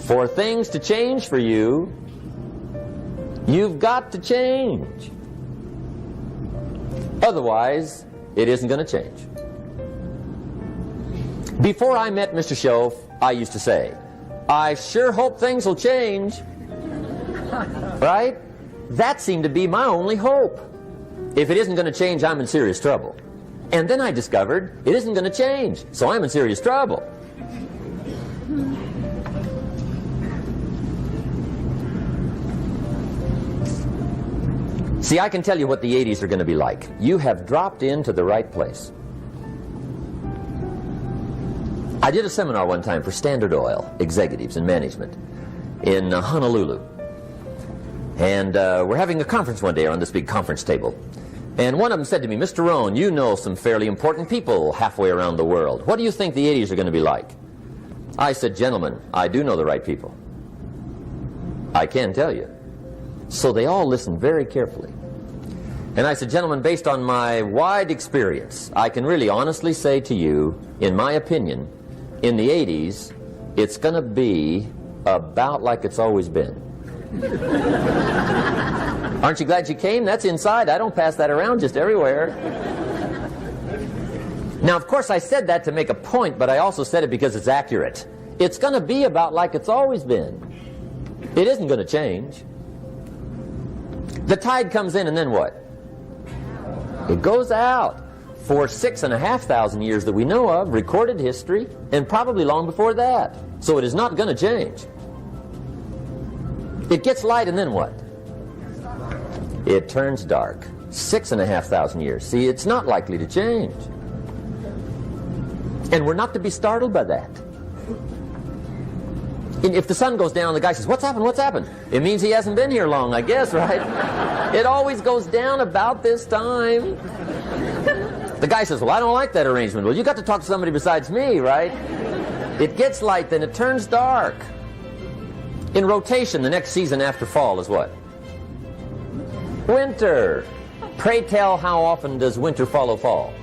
For things to change for you, you've got to change. Otherwise, it isn't going to change. Before I met Mr. Shoaff, I used to say, I sure hope things will change. Right? That seemed to be my only hope. If it isn't going to change, I'm in serious trouble. And then I discovered it isn't going to change, so I'm in serious trouble. See, I can tell you what the 80s are going to be like. You have dropped into the right place. I did a seminar one time for Standard Oil executives and management in Honolulu. And we're having a conference one day on this big conference table. And one of them said to me, Mr. Rohn, you know some fairly important people halfway around the world. What do you think the 80s are going to be like? I said, gentlemen, I do know the right people. I can tell you. So they all listened very carefully. And I said, gentlemen, based on my wide experience, I can really honestly say to you, in my opinion, in the 80s, it's going to be about like it's always been. Aren't you glad you came? That's inside. I don't pass that around just everywhere. Now, of course, I said that to make a point, but I also said it because it's accurate. It's going to be about like it's always been. It isn't going to change. The tide comes in, and then what? It goes out. For 6,500 years that we know of, recorded history, and probably long before that. So it is not going to change. It gets light, and then what? It turns dark. 6,500 years. See, it's not likely to change. And we're not to be startled by that. And if the sun goes down, the guy says, what's happened, what's happened? It means he hasn't been here long, I guess, right? It always goes down about this time. The guy says, well, I don't like that arrangement. Well, you got to talk to somebody besides me, right? It gets light, then it turns dark. In rotation, the next season after fall is what? Winter. Pray tell, how often does winter follow fall?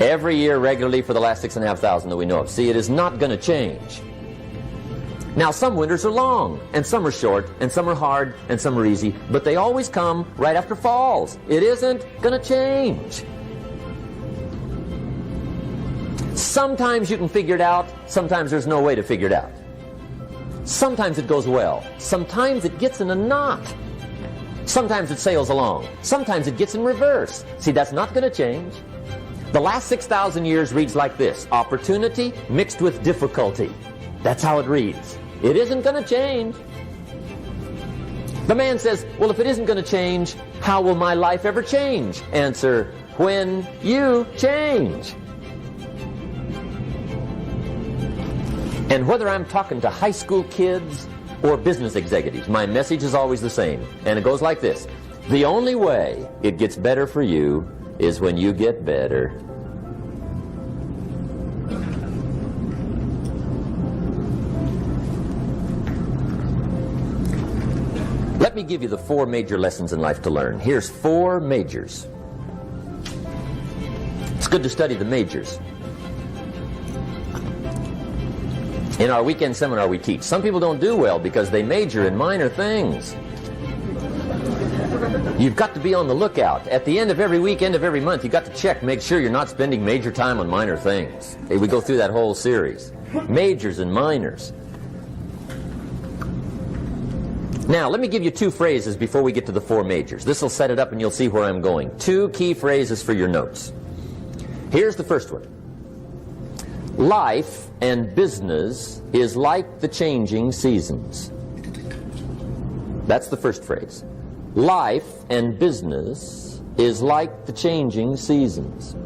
Every year regularly for the last 6,500 that we know of. See, it is not going to change. Now, some winters are long, and some are short, and some are hard, and some are easy, but they always come right after falls. It isn't going to change. Sometimes you can figure it out, sometimes there's no way to figure it out. Sometimes it goes well, sometimes it gets in a knot. Sometimes it sails along, sometimes it gets in reverse. See, that's not going to change. The last 6,000 years reads like this: opportunity mixed with difficulty. That's how it reads. It isn't going to change. The man says, well, if it isn't going to change, how will my life ever change? Answer, when you change. And whether I'm talking to high school kids or business executives, my message is always the same. And it goes like this: the only way it gets better for you is when you get better. Let me give you the 4 major lessons in life to learn. Here's 4 majors. It's good to study the majors. In our weekend seminar we teach. Some people don't do well because they major in minor things. You've got to be on the lookout. At the end of every week, end of every month, you've got to check, make sure you're not spending major time on minor things. Hey, we go through that whole series. Majors and minors. Now, let me give you 2 phrases before we get to the 4 majors. This will set it up and you'll see where I'm going. 2 key phrases for your notes. Here's the first one. Life and business is like the changing seasons. That's the first phrase. Life and business is like the changing seasons.